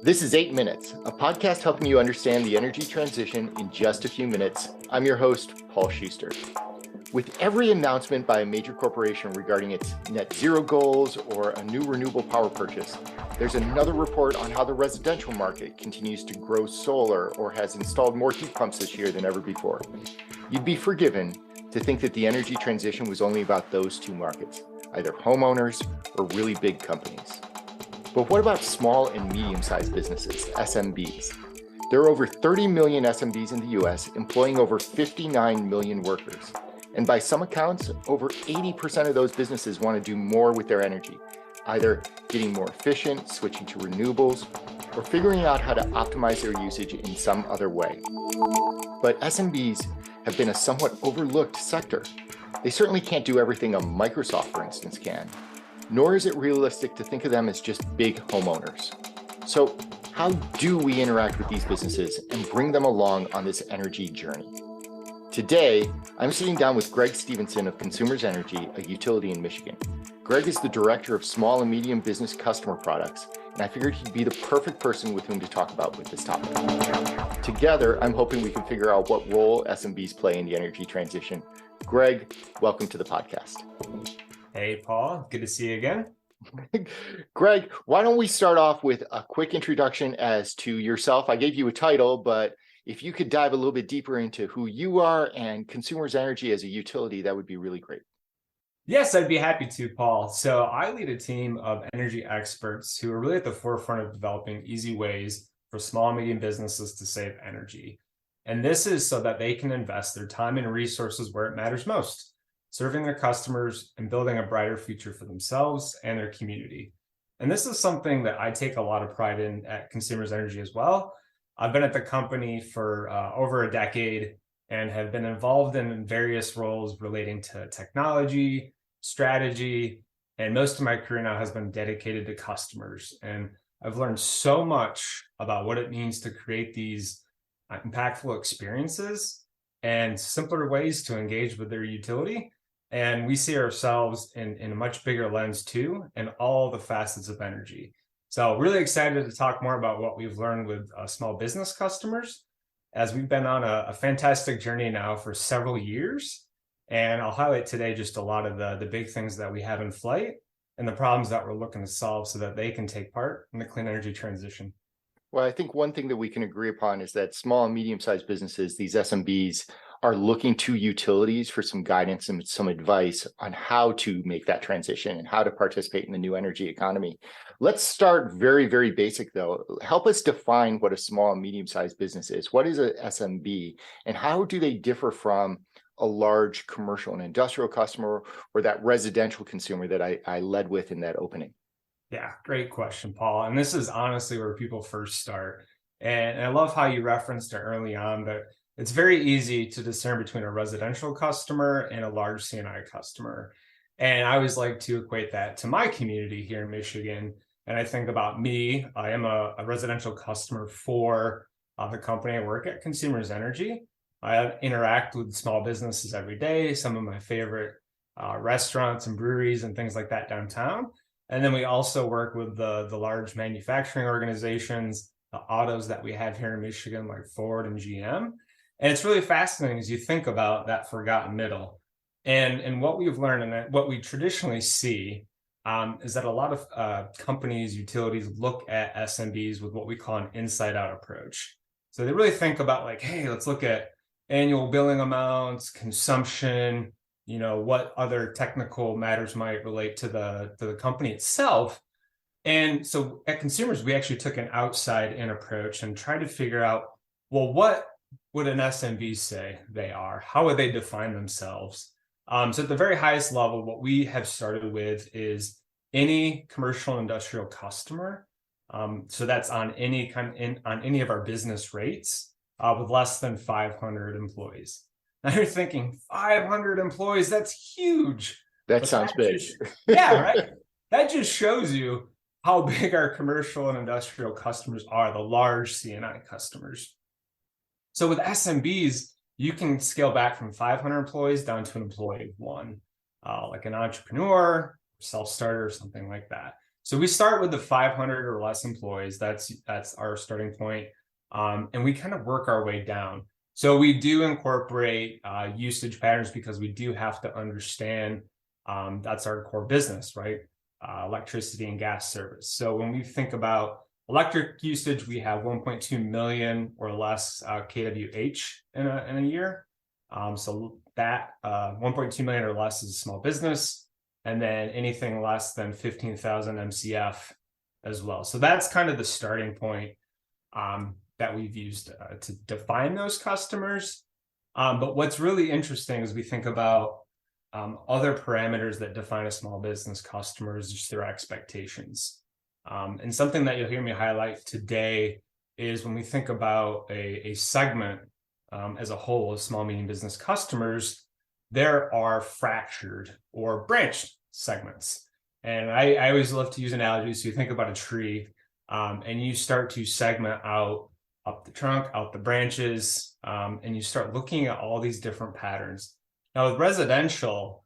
This is 8 Minutes, a podcast helping you understand the energy transition in just a few minutes. I'm your host, Paul Schuster. With every announcement by a major corporation regarding its net zero goals or a new renewable power purchase, there's another report on how the residential market continues to grow solar or has installed more heat pumps this year than ever before. You'd be forgiven to think that the energy transition was only about those two markets, either homeowners or really big companies. But what about small and medium-sized businesses, SMBs? There are over 30 million SMBs in the US, employing over 59 million workers. And by some accounts, over 80% of those businesses want to do more with their energy, either getting more efficient, switching to renewables, or figuring out how to optimize their usage in some other way. But SMBs have been a somewhat overlooked sector. They certainly can't do everything a Microsoft, for instance, can. Nor is it realistic to think of them as just big homeowners. So how do we interact with these businesses and bring them along on this energy journey? Today, I'm sitting down with Greg Stevenson of Consumers Energy, a utility in Michigan. Greg is the director of small and medium business customer products, and I figured he'd be the perfect person with whom to talk about with this topic. Together, I'm hoping we can figure out what role SMBs play in the energy transition. Greg, welcome to the podcast. Hey, Paul. Good to see you again. Greg, why don't we start off with a quick introduction as to yourself? I gave you a title, but if you could dive a little bit deeper into who you are and Consumers Energy as a utility, that would be really great. Yes, I'd be happy to, Paul. So I lead a team of energy experts who are really at the forefront of developing easy ways for small and medium businesses to save energy. And this is so that they can invest their time and resources where it matters most, serving their customers and building a brighter future for themselves and their community. And this is something that I take a lot of pride in at Consumers Energy as well. I've been at the company for over a decade and have been involved in various roles relating to technology, strategy, and most of my career now has been dedicated to customers. And I've learned so much about what it means to create these impactful experiences and simpler ways to engage with their utility. And we see ourselves in a much bigger lens too, in all the facets of energy. So really excited to talk more about what we've learned with small business customers, as we've been on a fantastic journey now for several years. And I'll highlight today just a lot of the big things that we have in flight and the problems that we're looking to solve so that they can take part in the clean energy transition. Well, I think one thing that we can agree upon is that small and medium-sized businesses, these SMBs, are looking to utilities for some guidance and some advice on how to make that transition and how to participate in the new energy economy. Let's start very, very basic, though. Help us define what a small and medium-sized business is. What is a SMB, and how do they differ from a large commercial and industrial customer or that residential consumer that I led with in that opening? Yeah, great question, Paul. And this is honestly where people first start. And I love how you referenced it early on, but it's very easy to discern between a residential customer and a large C&I customer. And I always like to equate that to my community here in Michigan. And I think about me, I am a residential customer for the company I work at, Consumers Energy. I interact with small businesses every day, some of my favorite restaurants and breweries and things like that downtown. And then we also work with the large manufacturing organizations, the autos that we have here in Michigan, like Ford and GM. And it's really fascinating as you think about that forgotten middle. And what we've learned and what we traditionally see is that a lot of companies, utilities look at SMBs with what we call an inside-out approach. So they really think about like, hey, let's look at annual billing amounts, consumption, what other technical matters might relate to the company itself. And so at Consumers, we actually took an outside-in approach and tried to figure out, well, what would an SMB say they are? How would they define themselves? So at the very highest level, what we have started with is any commercial and industrial customer. So that's on any of our business rates with less than 500 employees. Now you're thinking 500 employees, that's huge. That sounds big. Yeah, right. That just shows you how big our commercial and industrial customers are, the large C&I customers. So with SMBs, you can scale back from 500 employees down to an employee of one, like an entrepreneur, self-starter, or something like that. So we start with the 500 or less employees. That's our starting point. And we kind of work our way down. So we do incorporate usage patterns because we do have to understand that's our core business, right? Electricity and gas service. So when we think about electric usage, we have 1.2 million or less kWh in a year. So that 1.2 million or less is a small business. And then anything less than 15,000 MCF as well. So that's kind of the starting point that we've used to define those customers. But what's really interesting is we think about other parameters that define a small business customer is just their expectations. And something that you'll hear me highlight today is when we think about a segment as a whole of small, medium business customers, there are fractured or branched segments. And I always love to use analogies. So you think about a tree and you start to segment out up the trunk, out the branches, and you start looking at all these different patterns. Now with residential,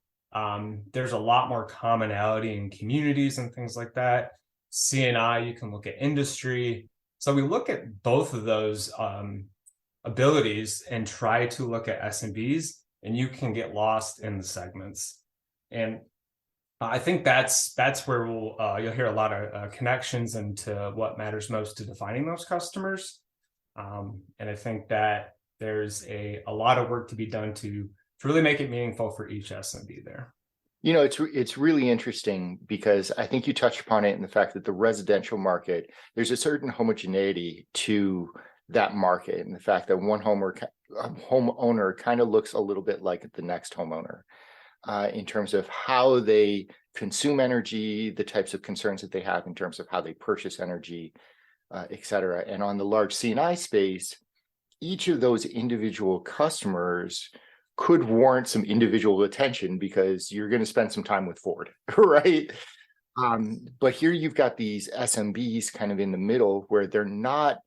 there's a lot more commonality in communities and things like that. C&I, you can look at industry. So we look at both of those abilities and try to look at SMBs, and you can get lost in the segments. And I think that's where you'll hear a lot of connections into what matters most to defining those customers. And I think that there's a lot of work to be done to really make it meaningful for each SMB there. You know, it's really interesting because I think you touched upon it in the fact that the residential market, there's a certain homogeneity to that market, and the fact that one homeowner kind of looks a little bit like the next homeowner in terms of how they consume energy, the types of concerns that they have in terms of how they purchase energy, et cetera. And on the large C&I space, each of those individual customers could warrant some individual attention because you're going to spend some time with Ford, right? But here you've got these SMBs kind of in the middle where they're not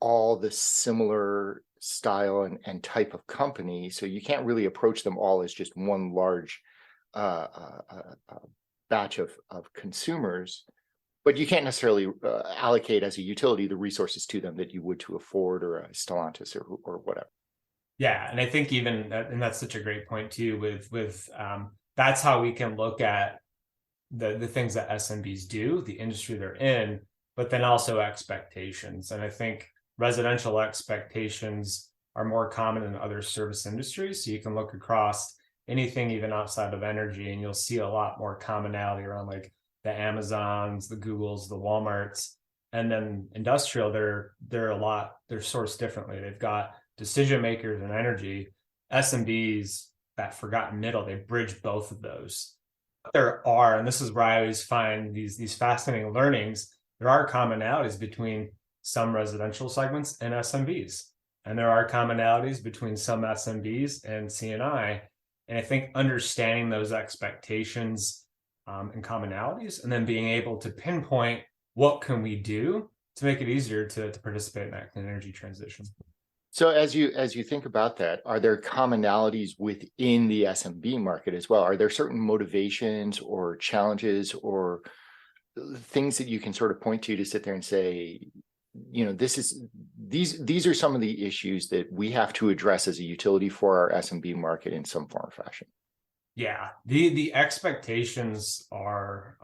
all the similar style and type of company. So you can't really approach them all as just one large batch of consumers, but you can't necessarily allocate as a utility the resources to them that you would to a Ford or a Stellantis or whatever. Yeah, and I think and that's such a great point too. With that's how we can look at the things that SMBs do, the industry they're in, but then also expectations. And I think residential expectations are more common in other service industries. So you can look across anything even outside of energy, and you'll see a lot more commonality around like the Amazons, the Googles, the Walmarts, and then industrial. They're sourced differently. They've got decision makers in energy. SMBs, that forgotten middle, they bridge both of those. There are, and this is where I always find these fascinating learnings, there are commonalities between some residential segments and SMBs. And there are commonalities between some SMBs and C&I. And I think understanding those expectations and commonalities, and then being able to pinpoint what can we do to make it easier to participate in that clean energy transition. So as you think about that, are there commonalities within the SMB market as well? Are there certain motivations or challenges or things that you can sort of point to sit there and say, you know, these are some of the issues that we have to address as a utility for our SMB market in some form or fashion? Yeah, the expectations are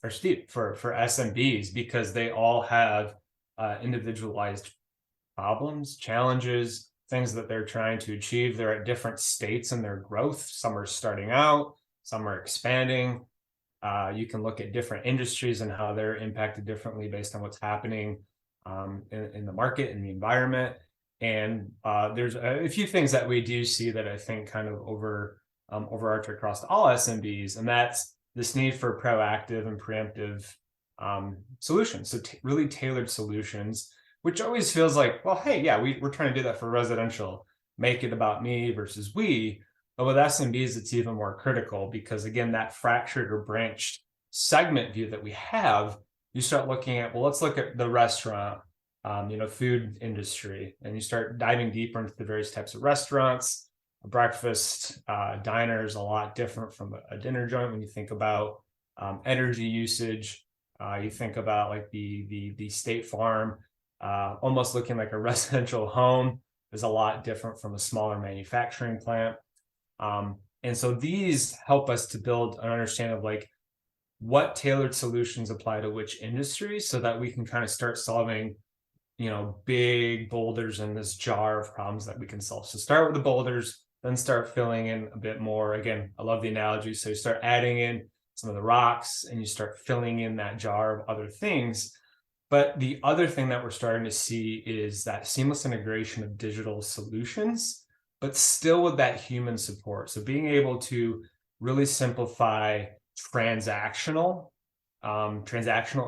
steep for SMBs because they all have individualized problems, challenges, things that they're trying to achieve. They're at different states in their growth. Some are starting out, some are expanding. You can look at different industries and how they're impacted differently based on what's happening in the market, in the environment. And there's a few things that we do see that I think kind of overarch across all SMBs, and that's this need for proactive and preemptive solutions. So really tailored solutions, which always feels like, well, hey, yeah, we're trying to do that for residential, make it about me versus we. But with SMBs, it's even more critical because, again, that fractured or branched segment view that we have, you start looking at, well, let's look at the restaurant, food industry, and you start diving deeper into the various types of restaurants. A breakfast diner is a lot different from a dinner joint when you think about energy usage. You think about like the State Farm, almost looking like a residential home is a lot different from a smaller manufacturing plant. And so these help us to build an understanding of like what tailored solutions apply to which industry, so that we can kind of start solving, big boulders in this jar of problems that we can solve. So start with the boulders, then start filling in a bit more. Again, I love the analogy. So you start adding in some of the rocks and you start filling in that jar of other things. But the other thing that we're starting to see is that seamless integration of digital solutions, but still with that human support. So being able to really simplify transactional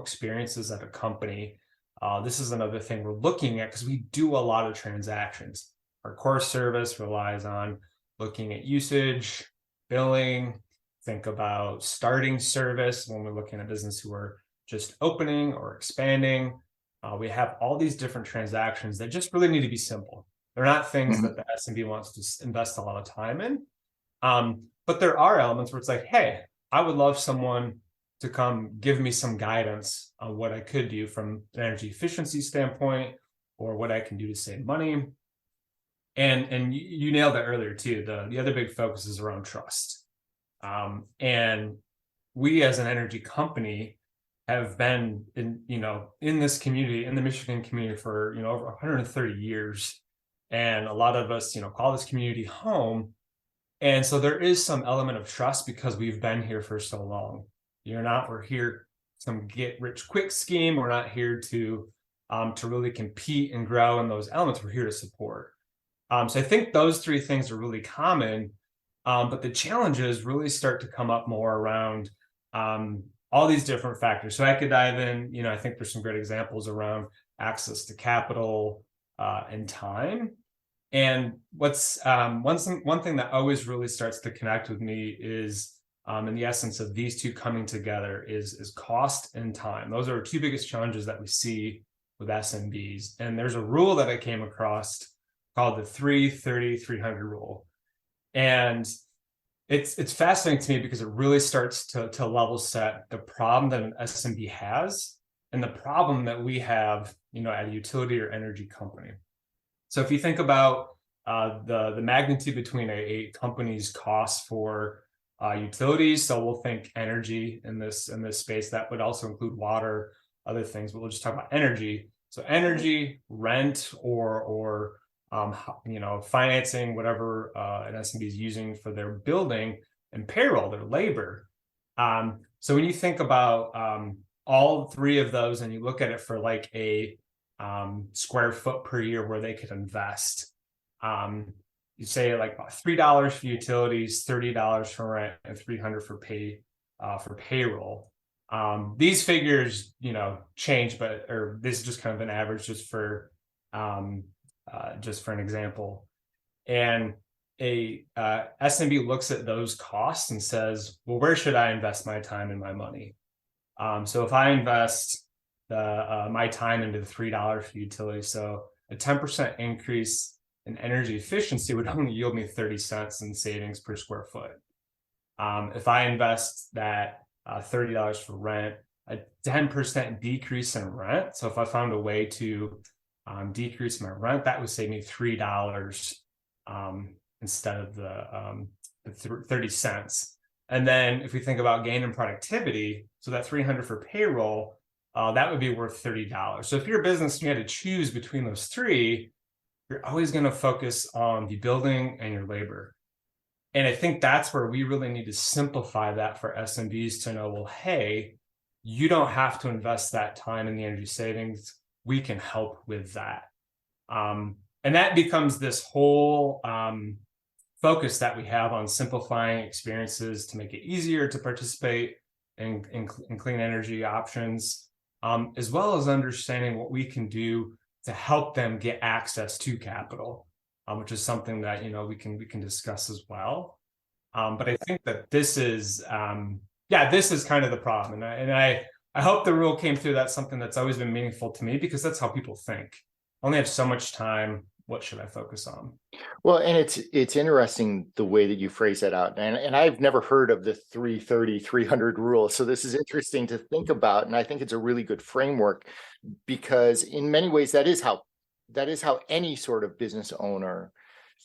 experiences at a company. This is another thing we're looking at because we do a lot of transactions. Our core service relies on looking at usage, billing. Think about starting service when we're looking at business who are just opening or expanding. We have all these different transactions that just really need to be simple. They're not things that the SMB wants to invest a lot of time in. But there are elements where it's like, hey, I would love someone to come give me some guidance on what I could do from an energy efficiency standpoint, or what I can do to save money. And you nailed that earlier too. The other big focus is around trust. And we as an energy company have been in this community, in the Michigan community for over 130 years. And a lot of us call this community home. And so there is some element of trust because we've been here for so long. We're here some get rich quick scheme. We're not here to really compete and grow in those elements. We're here to support. So I think those three things are really common, but the challenges really start to come up more around all these different factors. So I could dive in, I think there's some great examples around access to capital and time. And what's one thing that always really starts to connect with me is, in the essence of these two coming together, is cost and time. Those are our two biggest challenges that we see with SMBs. And there's a rule that I came across called the 3-30-300 rule. And it's fascinating to me because it really starts to level set the problem that an SMB has and the problem that we have, at a utility or energy company. So if you think about the magnitude between a company's cost for utilities, so we'll think energy in this space. That would also include water, other things, but we'll just talk about energy. So energy, rent, or financing, whatever an SMB is using for their building, and payroll, their labor. So when you think about all three of those and you look at it for like a square foot per year where they could invest, you say like about $3 for utilities, $30 for rent, and $300 for payroll. These figures, change, or this is just kind of an average just for an example. And a SMB looks at those costs and says, well, where should I invest my time and my money? So if I invest my time into the $3 for utility, so a 10% increase in energy efficiency would only yield me 30 cents in savings per square foot. If I invest that $30 for rent, a 10% decrease in rent. So if I found a way to decrease my rent, that would save me $3 instead of the 30 cents. And then if we think about gain in productivity, so that $300 for payroll, that would be worth $30. So if you're a business and you had to choose between those three, you're always going to focus on the building and your labor. And I think that's where we really need to simplify that for SMBs to know, well, hey, you don't have to invest that time in the energy savings. We can help with that. And that becomes this whole focus that we have on simplifying experiences to make it easier to participate in clean energy options, as well as understanding what we can do to help them get access to capital, which is something that we can discuss as well. But I think that this is this is kind of the problem, and I hope the rule came through. That's something that's always been meaningful to me because that's how people think. I only have so much time. what should I focus on? Well, and it's interesting the way that you phrase that out. And I've never heard of the 330-300 rule. So this is interesting to think about. And I think it's a really good framework, because in many ways that is how any sort of business owner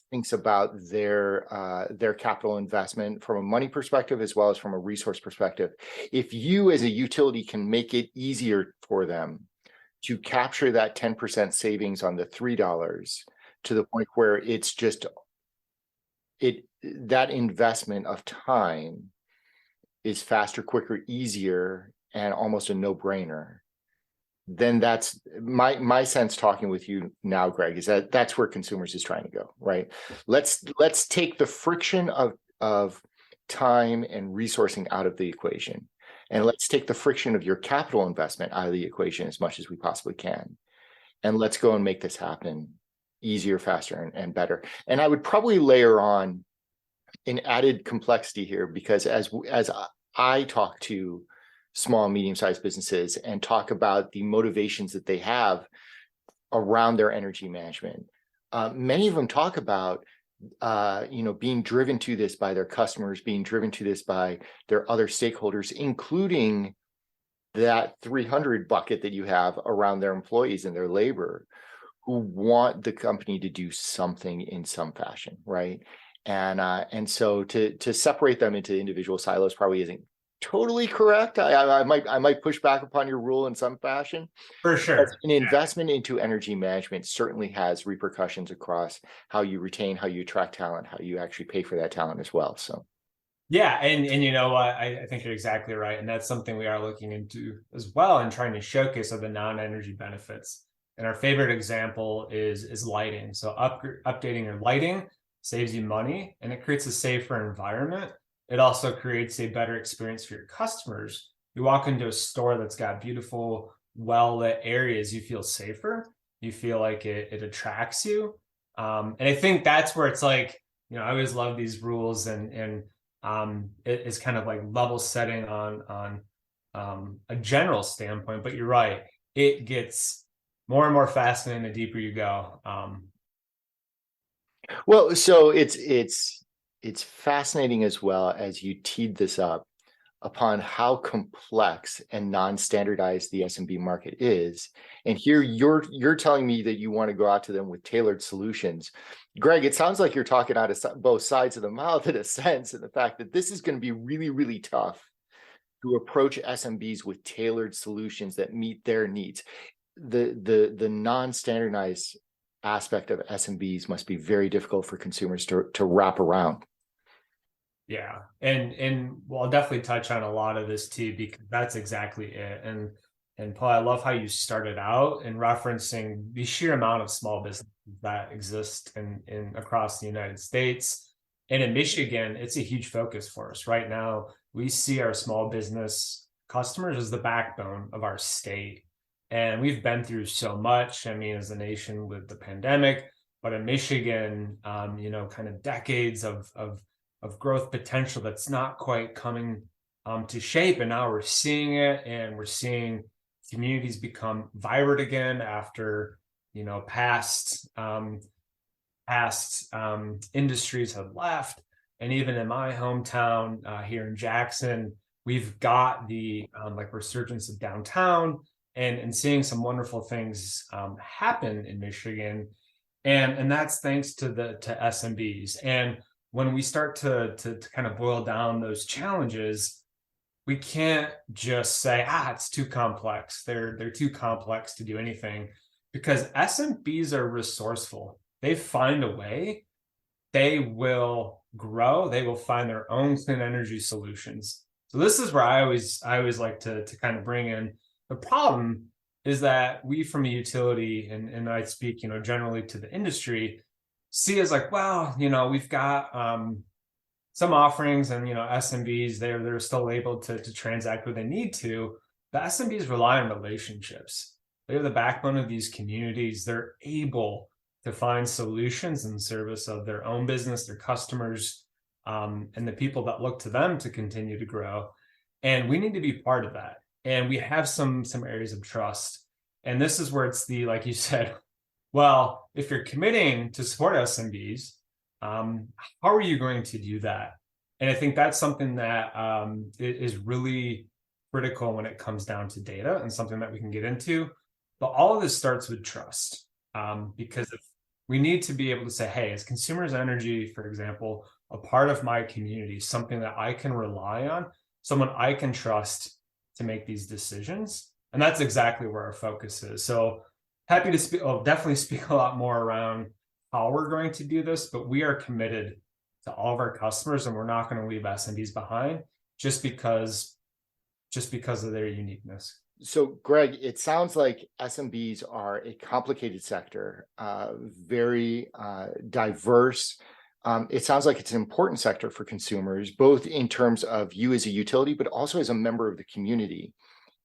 thinks about their capital investment from a money perspective as well as from a resource perspective. If you as a utility can make it easier for them to capture that 10% savings on the $3 to the point where it's just that investment of time is faster, quicker, easier, and almost a no-brainer, then that's my sense talking with you now, Greg, is that that's where consumers is trying to go, right? Let's take the friction of time and resourcing out of the equation, and let's take the friction of your capital investment out of the equation as much as we possibly can, and let's go and make this happen easier, faster, and better. And I would probably layer on an added complexity here, because as I talk to small, medium-sized businesses and talk about the motivations that they have around their energy management, many of them talk about being driven to this by their customers, being driven to this by their other stakeholders, including that 300 bucket that you have around their employees and their labor, who want the company to do something in some fashion, right? And so to separate them into individual silos probably isn't totally correct. I might push back upon your rule in some fashion. For sure. But an investment into energy management certainly has repercussions across how you retain, how you attract talent, how you actually pay for that talent as well. So yeah, and you know what, I think you're exactly right, and that's something we are looking into as well and trying to showcase are the non-energy benefits. And our favorite example is lighting. So updating your lighting saves you money, and it creates a safer environment. It also creates a better experience for your customers. You walk into a store that's got beautiful, well-lit areas, you feel safer. You feel like it attracts you. And I think that's where it's like, I always love these rules, and it is kind of like level setting on a general standpoint. But you're right, it gets more and more fascinating the deeper you go. Well, so it's fascinating as well as you teed this up upon how complex and non-standardized the SMB market is. And here you're telling me that you want to go out to them with tailored solutions. Greg, it sounds like you're talking out of both sides of the mouth in a sense, and the fact that this is going to be really, really tough to approach SMBs with tailored solutions that meet their needs. The non-standardized aspect of SMBs must be very difficult for consumers to wrap around. Yeah, and well, I'll definitely touch on a lot of this too, because that's exactly it. And Paul, I love how you started out in referencing the sheer amount of small businesses that exist in across the United States. And in Michigan, it's a huge focus for us right now. We see our small business customers as the backbone of our state. And we've been through so much, I mean, as a nation with the pandemic, but in Michigan, kind of decades of growth potential that's not quite coming to shape. And now we're seeing it, and we're seeing communities become vibrant again after, past industries have left. And even in my hometown here in Jackson, we've got the resurgence of downtown, and seeing some wonderful things happen in Michigan. And that's thanks to SMBs. And when we start to kind of boil down those challenges, we can't just say, it's too complex. They're too complex to do anything, because SMBs are resourceful. They find a way. They will grow. They will find their own clean energy solutions. So this is where I always like to kind of bring in the problem is that we from a utility, and I speak, generally to the industry, see as like, well, we've got some offerings, and SMBs, they're still able to transact where they need to. The SMBs rely on relationships. They're the backbone of these communities. They're able to find solutions in service of their own business, their customers, and the people that look to them to continue to grow. And we need to be part of that. And we have some areas of trust. And this is where it's like you said, Well, if you're committing to support SMBs, how are you going to do that? And I think that's something that is really critical when it comes down to data, and something that we can get into. But all of this starts with trust, because if we need to be able to say, hey, is Consumers Energy, for example, a part of my community, something that I can rely on, someone I can trust to make these decisions? And that's exactly where our focus is. So happy to speak, I'll definitely speak a lot more around how we're going to do this, but we are committed to all of our customers, and we're not going to leave SMBs behind just because of their uniqueness. So, Greg, it sounds like SMBs are a complicated sector, very diverse. It sounds like it's an important sector for consumers, both in terms of you as a utility, but also as a member of the community,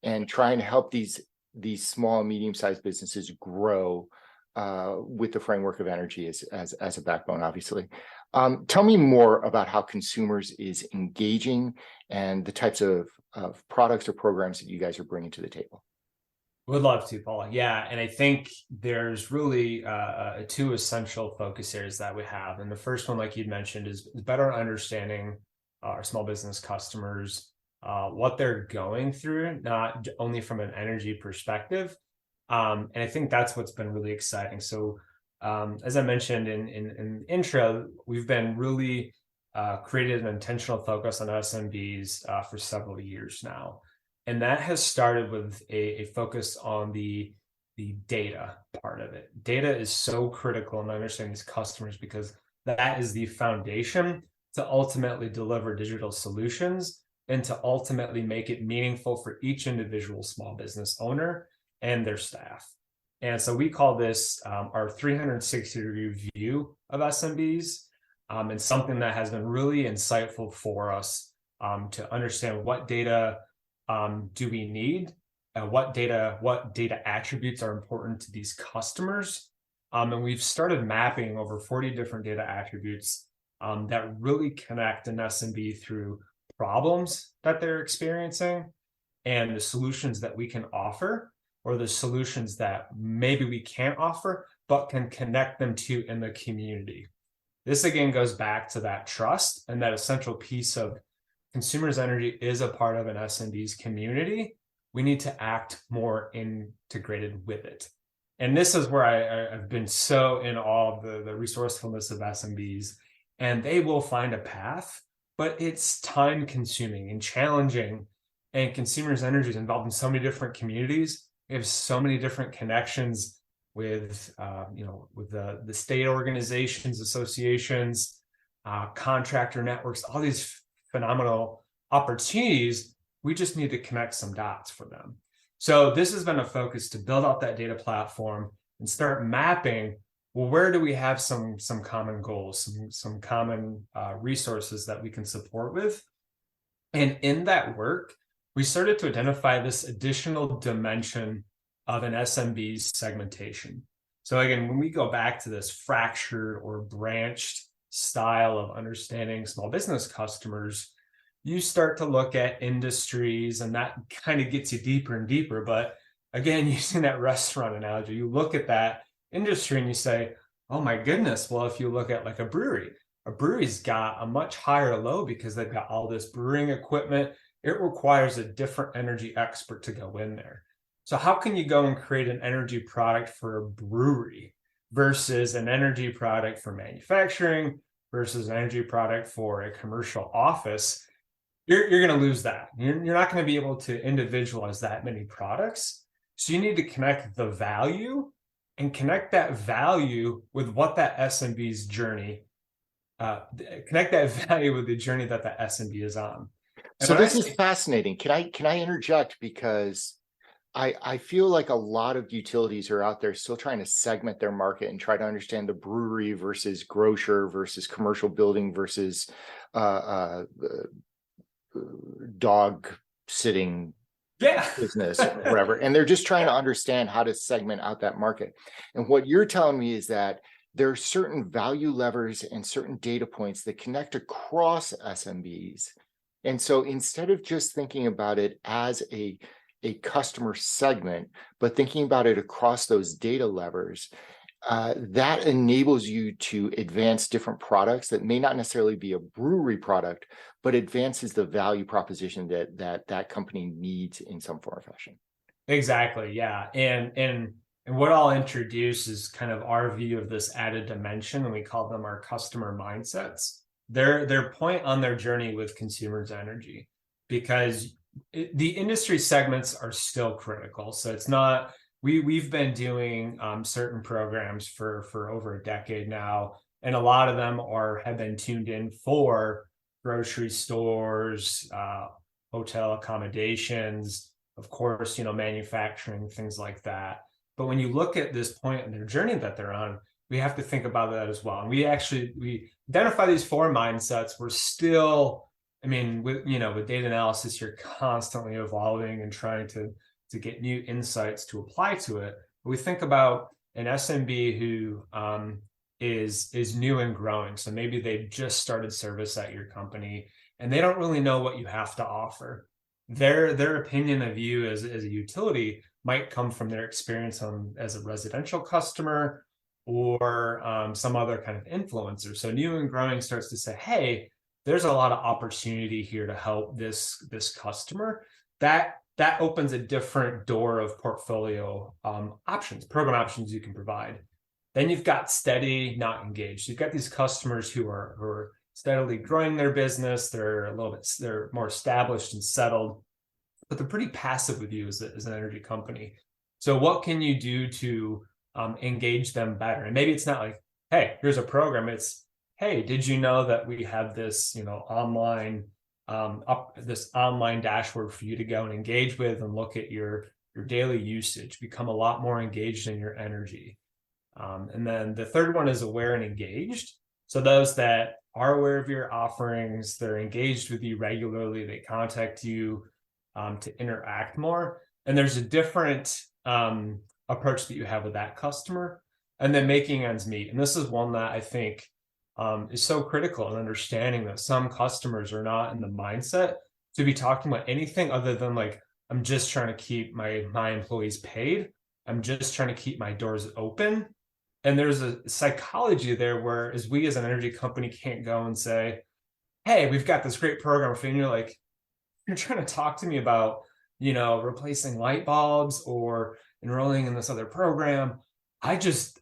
and trying to help these small and medium-sized businesses grow with the framework of energy as a backbone, obviously. Tell me more about how Consumers is engaging and the types of products or programs that you guys are bringing to the table. Would love to, Paula. Yeah, and I think there's really two essential focus areas that we have. And the first one, like you mentioned, is better understanding our small business customers, what they're going through, not only from an energy perspective. And I think that's what's been really exciting. So as I mentioned in the intro, we've been really created an intentional focus on SMBs for several years now. And that has started with a focus on the data part of it. Data is so critical in understanding these customers, because that is the foundation to ultimately deliver digital solutions and to ultimately make it meaningful for each individual small business owner and their staff. And so we call this our 360-degree view of SMBs, and something that has been really insightful for us to understand what data do we need, what data attributes are important to these customers. And we've started mapping over 40 different data attributes that really connect an SMB through problems that they're experiencing and the solutions that we can offer, or the solutions that maybe we can't offer, but can connect them to in the community. This again goes back to that trust and that essential piece of Consumers Energy is a part of an SMB's community. We need to act more integrated with it. And this is where I've been so in awe of the resourcefulness of SMBs, and they will find a path, but it's time consuming and challenging. And Consumers Energy is involved in so many different communities. We have so many different connections with the state organizations, associations, contractor networks, all these phenomenal opportunities. We just need to connect some dots for them. So this has been a focus to build out that data platform and start mapping, well, where do we have some common goals, some common resources that we can support with? And in that work, we started to identify this additional dimension of an SMB's segmentation. So again, when we go back to this fractured or branched style of understanding small business customers, you start to look at industries, and that kind of gets you deeper and deeper. But again, using that restaurant analogy, you look at that industry and you say, oh my goodness, well, if you look at like a brewery's got a much higher low because they've got all this brewing equipment. It requires a different energy expert to go in there. So how can you go and create an energy product for a brewery versus an energy product for manufacturing versus an energy product for a commercial office? You're going to lose that. You're not going to be able to individualize that many products. So you need to connect the value and connect that value with what that SMB's journey, connect that value with the journey that the SMB is on. So this is fascinating. Can I interject? Because I feel like a lot of utilities are out there still trying to segment their market and try to understand the brewery versus grocer versus commercial building versus dog sitting business, whatever. And they're just trying to understand how to segment out that market. And what you're telling me is that there are certain value levers and certain data points that connect across SMBs. And so instead of just thinking about it as a customer segment, but thinking about it across those data levers, That enables you to advance different products that may not necessarily be a brewery product, but advances the value proposition that company needs in some form or fashion. Exactly. Yeah. And what I'll introduce is kind of our view of this added dimension, and we call them our customer mindsets. Their point on their journey with consumers' energy, because the industry segments are still critical. So it's not we've been doing certain programs for over a decade now, and a lot of them have been tuned in for grocery stores, hotel accommodations, of course, manufacturing, things like that. But when you look at this point in their journey that they're on, we have to think about that as well. And we identify these four mindsets. We're still, I mean, with data analysis, you're constantly evolving and trying to get new insights to apply to it. But we think about an SMB who is new and growing. So maybe they've just started service at your company and they don't really know what you have to offer. Their opinion of you as a utility might come from their experience as a residential customer or some other kind of influencer. So new and growing starts to say, hey, there's a lot of opportunity here to help this customer. That opens a different door of portfolio options, program options you can provide. Then you've got steady, not engaged. You've got these customers who are steadily growing their business. They're more established and settled, but they're pretty passive with you as an energy company. So what can you do to engage them better? And maybe it's not like, hey, here's a program. It's, hey, did you know that we have this, online dashboard for you to go and engage with and look at your daily usage, become a lot more engaged in your energy. And then the third one is aware and engaged. So those that are aware of your offerings, they're engaged with you regularly, they contact you to interact more. And there's a different approach that you have with that customer. And then making ends meet. And this is one that I think is so critical in understanding that some customers are not in the mindset to be talking about anything other than like, I'm just trying to keep my employees paid. I'm just trying to keep my doors open. And there's a psychology there where as we as an energy company can't go and say, hey, we've got this great program for you. And you're like, you're trying to talk to me about, replacing light bulbs or enrolling in this other program. I'm just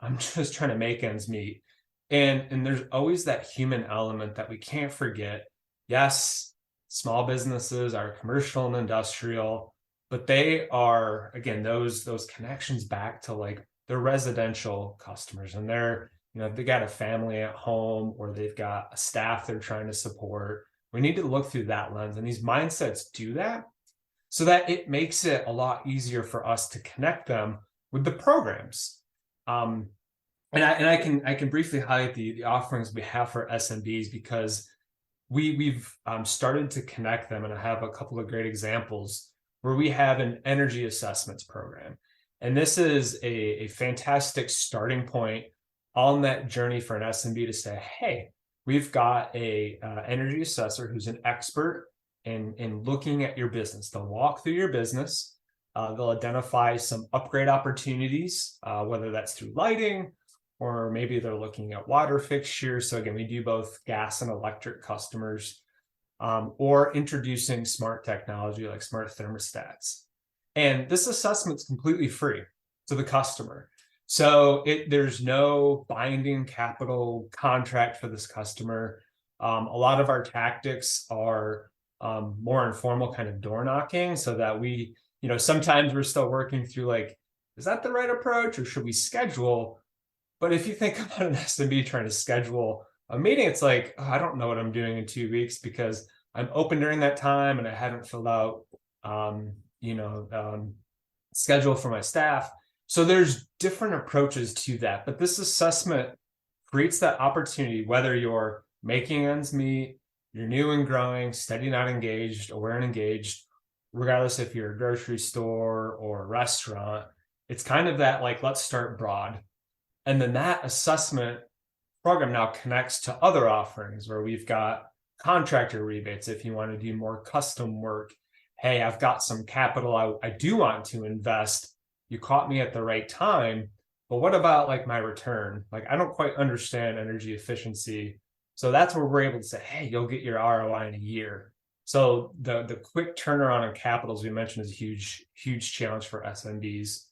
trying to make ends meet. And there's always that human element that we can't forget. Yes, small businesses are commercial and industrial, but they are, again, those connections back to like their residential customers, and they got a family at home or they've got a staff they're trying to support. We need to look through that lens, and these mindsets do that so that it makes it a lot easier for us to connect them with the programs. And I can briefly highlight the offerings we have for SMBs because we've started to connect them, and I have a couple of great examples where we have an energy assessments program. And this is a fantastic starting point on that journey for an SMB to say, hey, we've got a energy assessor who's an expert in looking at your business. They'll walk through your business. They'll identify some upgrade opportunities, whether that's through lighting, or maybe they're looking at water fixtures. So again, we do both gas and electric customers, or introducing smart technology like smart thermostats. And this assessment's completely free to the customer. So there's no binding capital contract for this customer. A lot of our tactics are more informal kind of door knocking, so that we, sometimes we're still working through like, is that the right approach or should we schedule? But if you think about an SMB trying to schedule a meeting, it's like, oh, I don't know what I'm doing in 2 weeks because I'm open during that time and I haven't filled out, schedule for my staff. So there's different approaches to that. But this assessment creates that opportunity, whether you're making ends meet, you're new and growing, steady, not engaged, aware and engaged, regardless if you're a grocery store or a restaurant. It's kind of that like, let's start broad. And then that assessment program now connects to other offerings where we've got contractor rebates if you want to do more custom work. Hey, I've got some capital I do want to invest. You caught me at the right time. but what about like my return? Like, I don't quite understand energy efficiency. So that's where we're able to say, hey, you'll get your ROI in a year. So the quick turnaround on capital, as we mentioned, is a huge challenge for SMBs.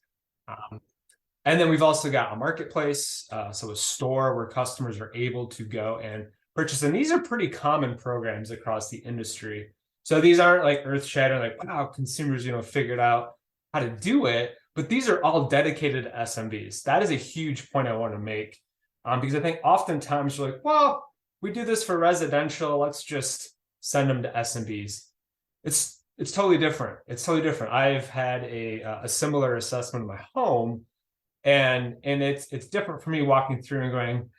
And then we've also got a marketplace, so a store where customers are able to go and purchase. And these are pretty common programs across the industry. So these aren't like earth-shattering, like, wow, consumers, figured out how to do it. But these are all dedicated to SMBs. That is a huge point I want to make, because I think oftentimes you're like, well, we do this for residential. Let's just send them to SMBs. It's totally different. It's totally different. I've had a similar assessment of my home, and it's different for me walking through and going,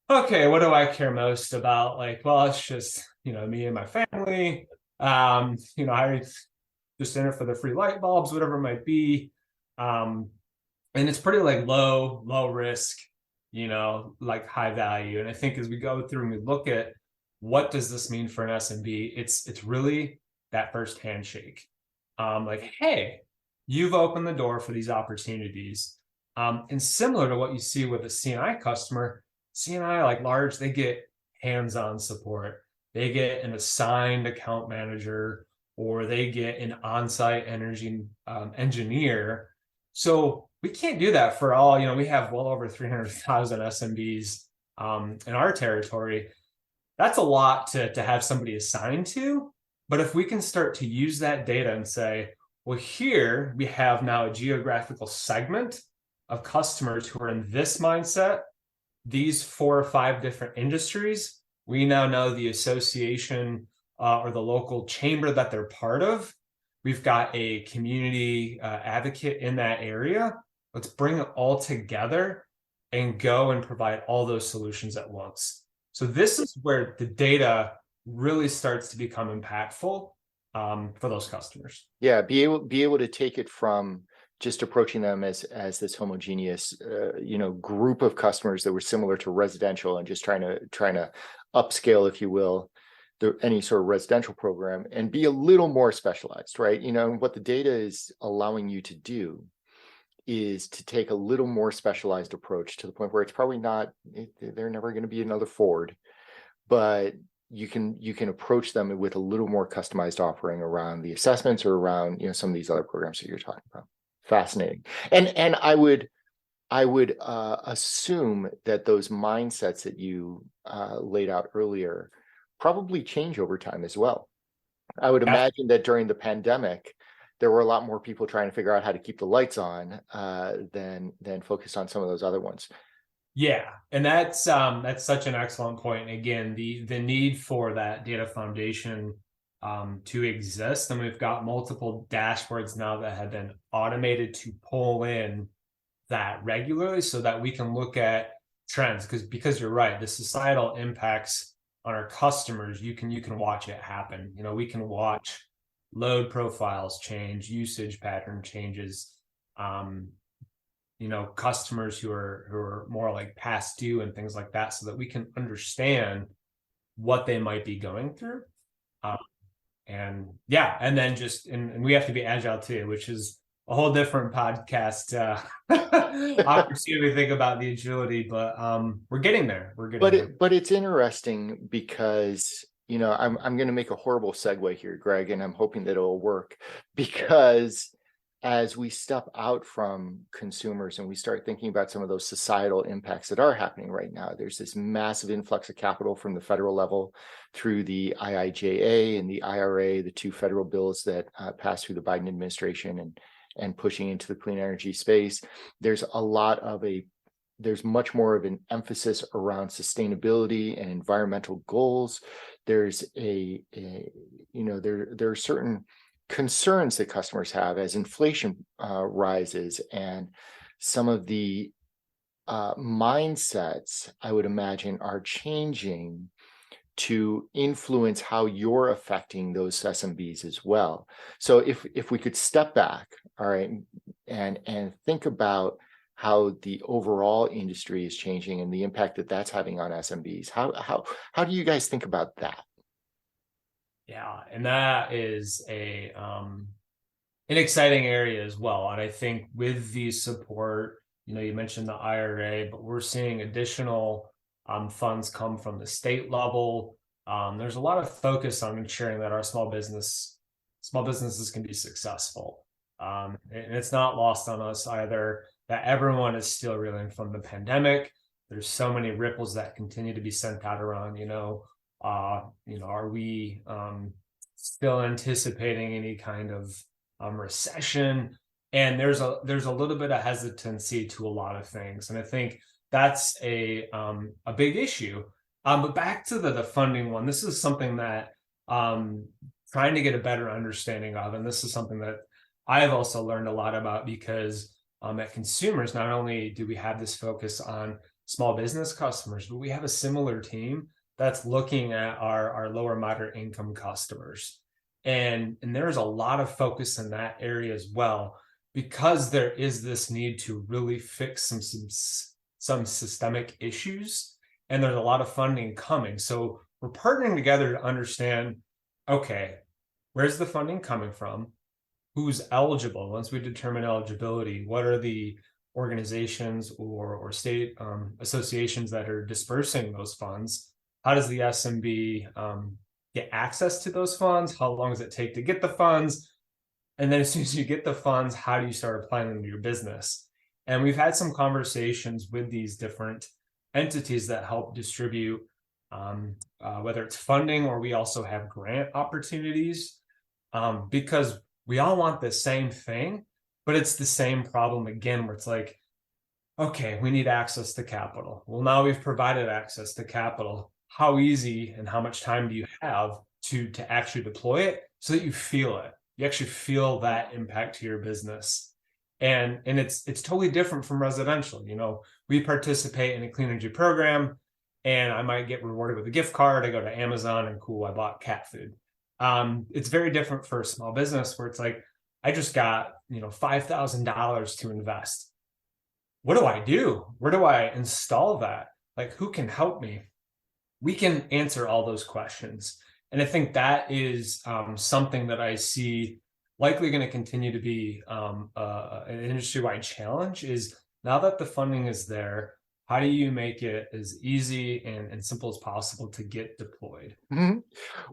okay, what do I care most about? Like, well, it's just me and my family. I just in it for the free light bulbs, whatever it might be. And it's pretty like low risk, like high value. And I think as we go through and we look at what does this mean for an SMB, it's really that first handshake. Like, hey, you've opened the door for these opportunities. And similar to what you see with a CNI customer, CNI, like large, they get hands-on support. They get an assigned account manager, or they get an on-site energy engineer. So we can't do that for all. We have well over 300,000 SMBs in our territory. That's a lot to have somebody assigned to. But if we can start to use that data and say, well, here we have now a geographical segment of customers who are in this mindset, these 4 or 5 different industries, we now know the association or the local chamber that they're part of. We've got a community advocate in that area. Let's bring it all together and go and provide all those solutions at once. So this is where the data really starts to become impactful for those customers. Yeah, be able to take it from just approaching them as this homogeneous group of customers that were similar to residential, and just trying to upscale, if you will, any sort of residential program, and be a little more specialized, right? What the data is allowing you to do is to take a little more specialized approach, to the point where it's probably not, they're never going to be another Ford, but you can approach them with a little more customized offering around the assessments, or around some of these other programs that you're talking about. Fascinating. And I would assume that those mindsets that you laid out earlier probably change over time as well. I would imagine that during the pandemic, there were a lot more people trying to figure out how to keep the lights on than focus on some of those other ones. Yeah, and that's such an excellent point. Again, the need for that data foundation to exist, and we've got multiple dashboards now that have been automated to pull in that regularly, so that we can look at trends. Because you're right, the societal impacts on our customers, you can watch it happen. We can watch load profiles change, usage pattern changes. Customers who are more like past due and things like that, so that we can understand what they might be going through. And then we have to be agile too, which is a whole different podcast opportunity to think about the agility, but we're getting there. But it's interesting because I'm going to make a horrible segue here, Greg, and I'm hoping that it'll work, because as we step out from consumers and we start thinking about some of those societal impacts that are happening right now, there's this massive influx of capital from the federal level through the IIJA and the IRA, the 2 federal bills that passed through the Biden administration, and pushing into the clean energy space. There's much more of an emphasis around sustainability and environmental goals. There's there are certain concerns that customers have as inflation rises, and some of the mindsets, I would imagine, are changing to influence how you're affecting those SMBs as well. So if we could step back, all right, and think about how the overall industry is changing and the impact that that's having on SMBs, how do you guys think about that? Yeah, and that is an exciting area as well. And I think with the support, You mentioned the IRA, but we're seeing additional funds come from the state level. There's a lot of focus on ensuring that our small businesses can be successful. And it's not lost on us either that everyone is still reeling from the pandemic. There's so many ripples that continue to be sent out around, are we still anticipating any kind of recession? And there's a little bit of hesitancy to a lot of things. And I think that's a big issue. But back to the funding one, this is something that trying to get a better understanding of, and this is something that I have also learned a lot about, because at Consumers, not only do we have this focus on small business customers, but we have a similar team that's looking at our lower moderate income customers. And there's a lot of focus in that area as well, because there is this need to really fix some systemic issues, and there's a lot of funding coming. So we're partnering together to understand, okay, where's the funding coming from? Who's eligible? Once we determine eligibility, what are the organizations or state associations that are dispersing those funds? How does the SMB get access to those funds? How long does it take to get the funds? And then as soon as you get the funds, how do you start applying them to your business? And we've had some conversations with these different entities that help distribute, whether it's funding, or we also have grant opportunities, because we all want the same thing, but it's the same problem again, where it's like, okay, we need access to capital. Well, now we've provided access to capital. How easy and how much time do you have to actually deploy it so that you feel it? You actually feel that impact to your business. And it's totally different from residential. We participate in a clean energy program, and I might get rewarded with a gift card. I go to Amazon and cool, I bought cat food. It's very different for a small business, where it's like, I just got, $5,000 to invest. What do I do? Where do I install that? Like, who can help me? We can answer all those questions. And I think that is something that I see likely going to continue to be an industry-wide challenge, is now that the funding is there, how do you make it as easy and simple as possible to get deployed? Mm-hmm.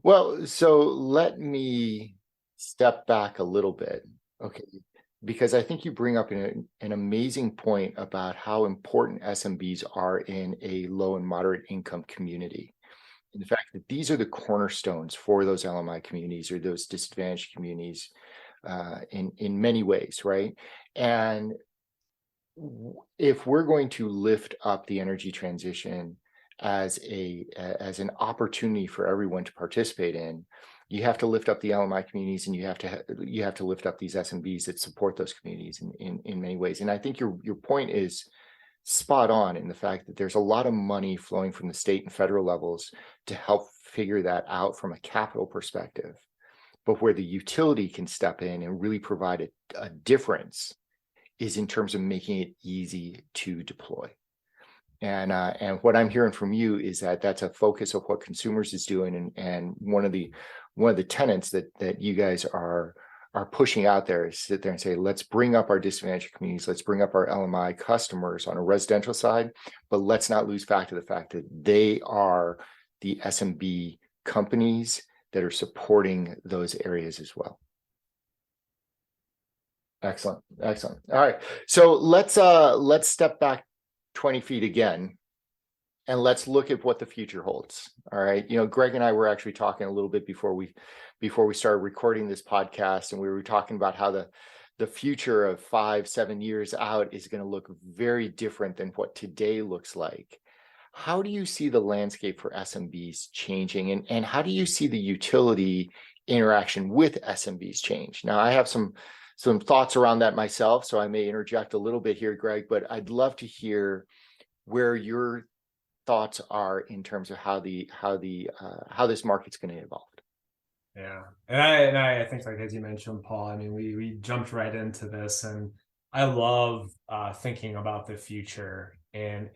Well, so let me step back a little bit. Okay. Because I think you bring up an amazing point about how important SMBs are in a low and moderate income community. In the fact that these are the cornerstones for those LMI communities, or those disadvantaged communities, in many ways, right? And if we're going to lift up the energy transition as an opportunity for everyone to participate in, you have to lift up the LMI communities, and you have to lift up these SMBs that support those communities in many ways. And I think your point is spot on, in the fact that there's a lot of money flowing from the state and federal levels to help figure that out from a capital perspective. But where the utility can step in and really provide a difference is in terms of making it easy to deploy. And what I'm hearing from you is that that's a focus of what Consumers is doing, and one of the tenets that you guys are pushing out there is sit there and say, let's bring up our disadvantaged communities, let's bring up our LMI customers on a residential side, but let's not lose fact of the fact that they are the SMB companies that are supporting those areas as well. Excellent. All right. So let's step back 20 feet again, and let's look at what the future holds. All right. Greg and I were actually talking a little bit before we started recording this podcast, and we were talking about how the future of 5-7 years out is going to look very different than what today looks like. How do you see the landscape for SMBs changing, and how do you see the utility interaction with SMBs change? Now, I have some thoughts around that myself, so I may interject a little bit here, Greg, but I'd love to hear where your thoughts are in terms of how this market's going to evolve. Yeah, and I think, like as you mentioned, Paul, I mean, we jumped right into this, and I love thinking about the future and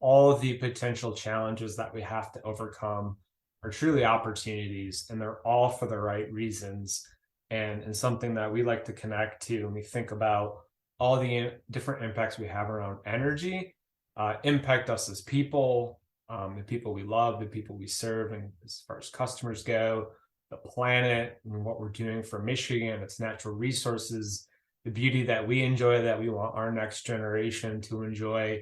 all of the potential challenges that we have to overcome are truly opportunities, and they're all for the right reasons. And something that we like to connect to when we think about all the different impacts we have around energy impact us as people, the people we love, the people we serve, and as far as customers go, the planet, and what we're doing for Michigan, its natural resources, the beauty that we enjoy, that we want our next generation to enjoy.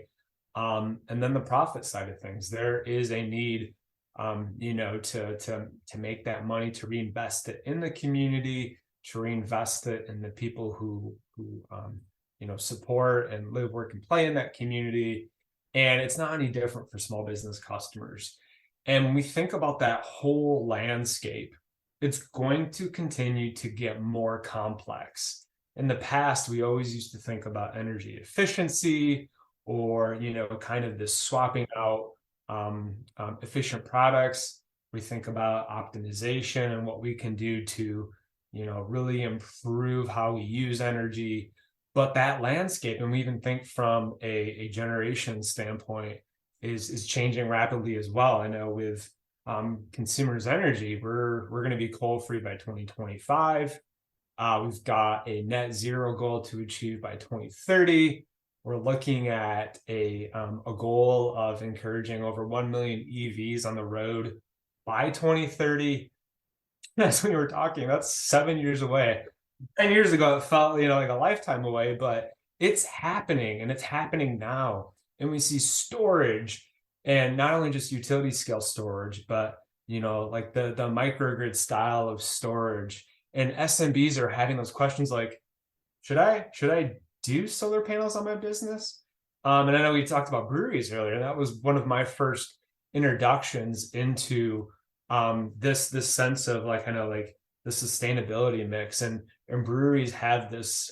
And then the profit side of things. There is a need, to make that money, to reinvest it in the community, to reinvest it in the people who support and live, work, and play in that community. And it's not any different for small business customers. And when we think about that whole landscape, it's going to continue to get more complex. In the past, we always used to think about energy efficiency, or kind of this swapping out efficient products. We think about optimization and what we can do to really improve how we use energy. But that landscape, and we even think from a generation standpoint, is changing rapidly as well. I know with consumers' energy, we're going to be coal free by 2025. We've got a net zero goal to achieve by 2030. We're looking at a goal of encouraging over 1 million EVs on the road by 2030. That's when you were talking, that's 7 years away. 10 years ago, it felt like a lifetime away, but it's happening, and it's happening now. And we see storage, and not only just utility scale storage, but like the microgrid style of storage. And SMBs are having those questions like, should I do solar panels on my business? And I know we talked about breweries earlier, and that was one of my first introductions into this sense of the sustainability mix. And breweries have this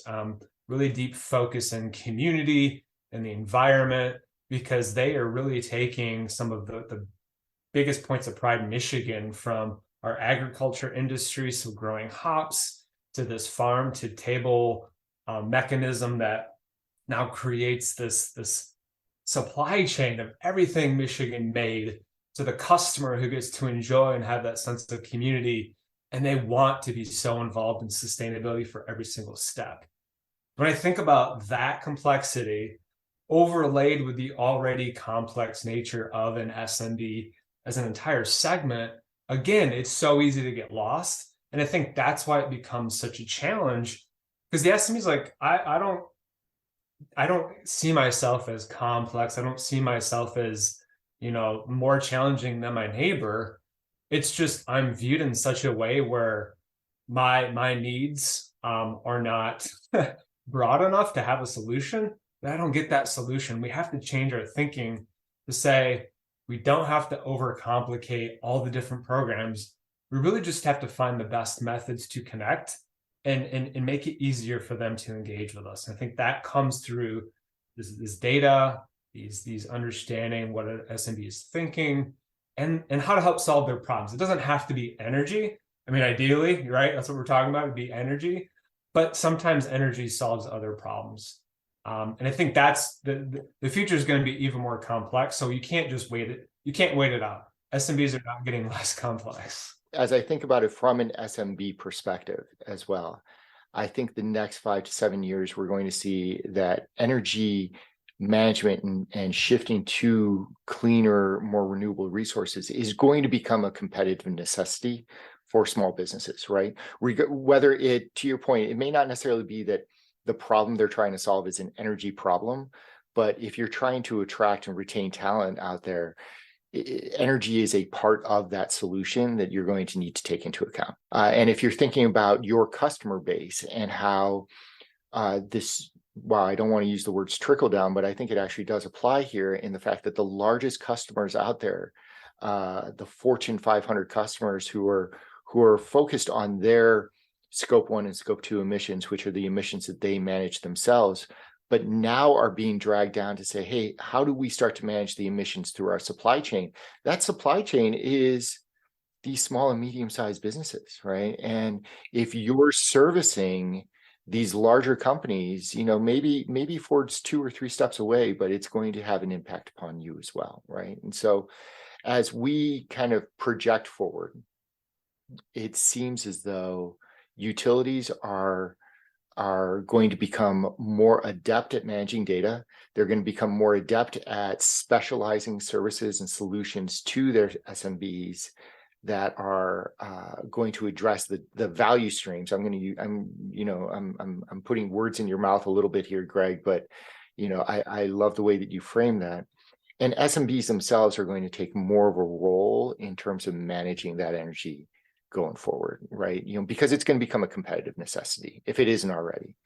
really deep focus in community and the environment, because they are really taking some of the biggest points of pride in Michigan, from our agriculture industry, so growing hops, to this farm to table mechanism that now creates this supply chain of everything Michigan made, to the customer who gets to enjoy and have that sense of community. And they want to be so involved in sustainability for every single step. When I think about that complexity overlaid with the already complex nature of an SMB as an entire segment, again, it's so easy to get lost. And I think that's why it becomes such a challenge, because the SMB is like, I don't see myself as complex. I don't see myself as, more challenging than my neighbor. It's just, I'm viewed in such a way where my needs are not broad enough to have a solution. But I don't get that solution. We have to change our thinking to say, we don't have to overcomplicate all the different programs. We really just have to find the best methods to connect and make it easier for them to engage with us. And I think that comes through this data, these understanding what an SMB is thinking, and how to help solve their problems. It doesn't have to be energy. I mean, ideally, right? That's what we're talking about, would be energy. But sometimes energy solves other problems. And I think that's the future is going to be even more complex. So you can't just wait it. You can't wait it out. SMBs are not getting less complex. As I think about it from an SMB perspective as well, I think the next 5 to 7 years, we're going to see that energy management and shifting to cleaner, more renewable resources is going to become a competitive necessity for small businesses, right? Whether it, to your point, it may not necessarily be that the problem they're trying to solve is an energy problem, but if you're trying to attract and retain talent out there, energy is a part of that solution that you're going to need to take into account. And if you're thinking about your customer base and how I don't want to use the words trickle down, but I think it actually does apply here, in the fact that the largest customers out there, the Fortune 500 customers who are focused on their Scope 1 and Scope 2 emissions, which are the emissions that they manage themselves, but now are being dragged down to say, hey, how do we start to manage the emissions through our supply chain? That supply chain is these small and medium-sized businesses, right? And if you're servicing these larger companies, maybe Ford's 2 or 3 steps away, but it's going to have an impact upon you as well, right? And so as we kind of project forward, it seems as though utilities are are going to become more adept at managing data. They're going to become more adept at specializing services and solutions to their SMBs that are going to address the value streams. I'm putting words in your mouth a little bit here, Greg, but I love the way that you frame that. And SMBs themselves are going to take more of a role in terms of managing that energy going forward, right? Because it's going to become a competitive necessity if it isn't already.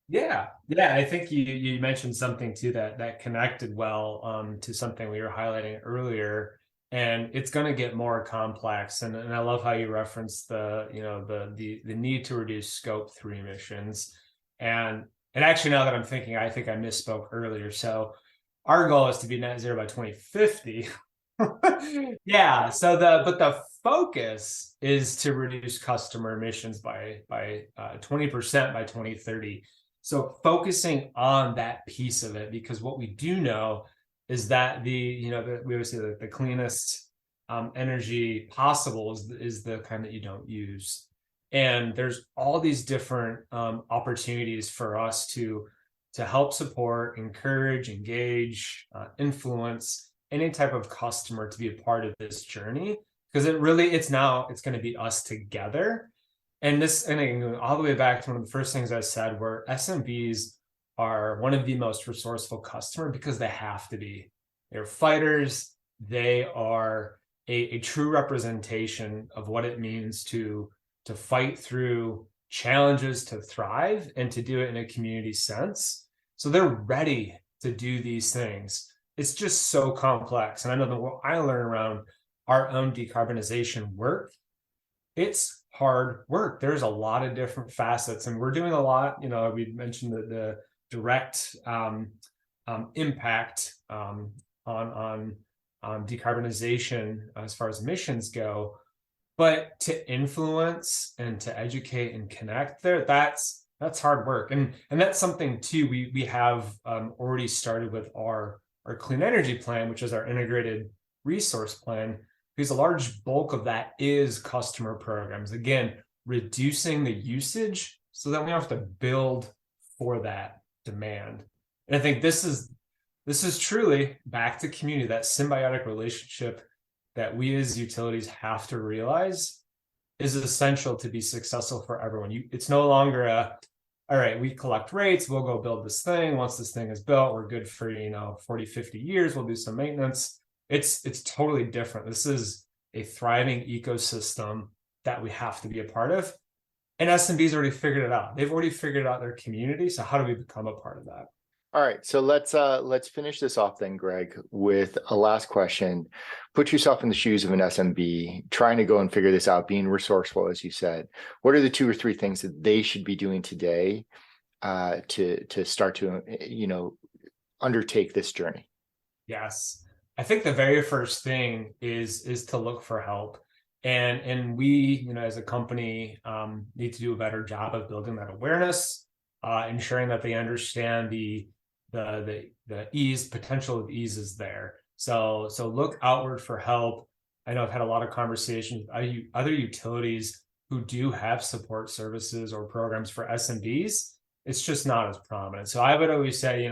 Yeah, I think you mentioned something too that connected well to something we were highlighting earlier, and it's going to get more complex. And I love how you referenced the need to reduce Scope 3 emissions. And actually, now that I'm thinking, I think I misspoke earlier. So our goal is to be net zero by 2050. Yeah. So the focus is to reduce customer emissions by 20% by 2030. So focusing on that piece of it, because what we do know is that we always say that the cleanest energy possible is the kind that you don't use. And there's all these different opportunities for us to help support, encourage, engage, influence any type of customer to be a part of this journey, because it's going to be us together. And all the way back to one of the first things I said, where SMBs are one of the most resourceful customer because they have to be. They're fighters. They are a true representation of what it means to fight through challenges, to thrive, and to do it in a community sense. So they're ready to do these things. It's just so complex. And I know what I learn around our own decarbonization work, it's hard work. There's a lot of different facets, and we're doing a lot. We mentioned the direct impact on decarbonization as far as emissions go, but to influence and to educate and connect that's hard work, and that's something too we have already started with our clean energy plan, which is our integrated resource plan, because a large bulk of that is customer programs. Again, reducing the usage so that we don't have to build for that demand. And I think this is truly back to community, that symbiotic relationship that we as utilities have to realize is essential to be successful for everyone. It's no longer all right, we collect rates, we'll go build this thing. Once this thing is built, we're good for 40, 50 years. We'll do some maintenance. It's totally different. This is a thriving ecosystem that we have to be a part of. And SMBs already figured it out. They've already figured out their community. So how do we become a part of that? All right, so let's finish this off then, Greg, with a last question. Put yourself in the shoes of an SMB trying to go and figure this out, being resourceful, as you said. What are the 2 or 3 things that they should be doing today to start to undertake this journey? Yes, I think the very first thing is to look for help, and we as a company need to do a better job of building that awareness, ensuring that they understand the potential of ease is there. So look outward for help. I know I've had a lot of conversations with other utilities who do have support services or programs for SMBs. It's just not as prominent. So I would always say,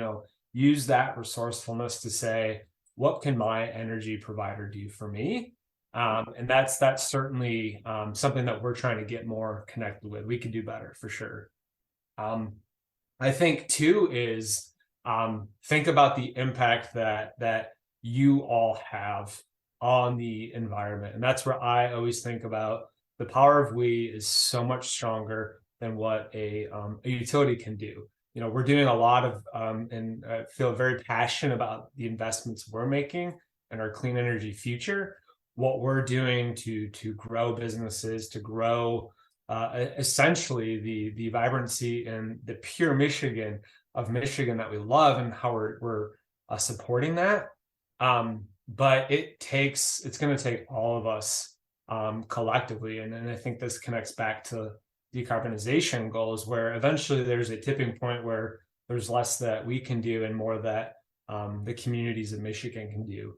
use that resourcefulness to say, what can my energy provider do for me? And that's certainly something that we're trying to get more connected with. We can do better for sure. I think too is think about the impact that you all have on the environment. And that's where I always think about the power of we is so much stronger than what a utility can do. We're doing a lot of and I feel very passionate about the investments we're making in our clean energy future, what we're doing to grow businesses, to grow essentially the vibrancy and the pure Michigan that we love, and how we're supporting that. But it's going to take all of us collectively, and I think this connects back to decarbonization goals, where eventually there's a tipping point where there's less that we can do and more that the communities of Michigan can do.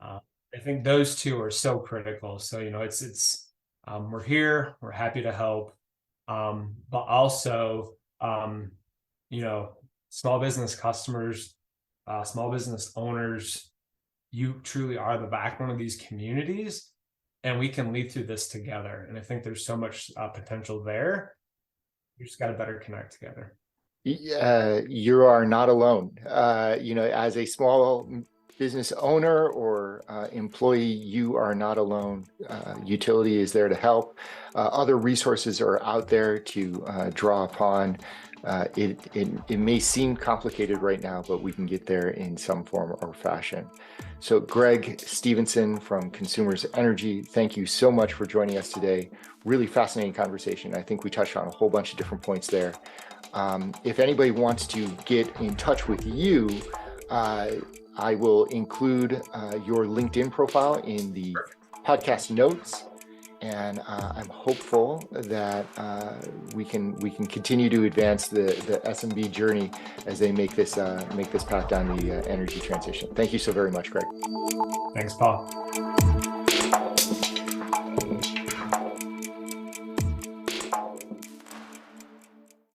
I think those 2 are so critical. So it's we're here, we're happy to help, but also You know, small business customers, small business owners, you truly are the backbone of these communities, and we can lead through this together. And I think there's so much potential there. You just got to better connect together. You are not alone. As a small business owner or employee, you are not alone. Utility is there to help. Other resources are out there to draw upon. It may seem complicated right now, but we can get there in some form or fashion. So Greg Stevenson from Consumers Energy, thank you so much for joining us today. Really fascinating conversation. I think we touched on a whole bunch of different points there. If anybody wants to get in touch with you, I will include your LinkedIn profile in the podcast notes, and I'm hopeful that we can continue to advance the SMB journey as they make this path down the energy transition. Thank you so very much, Greg. Thanks, Paul.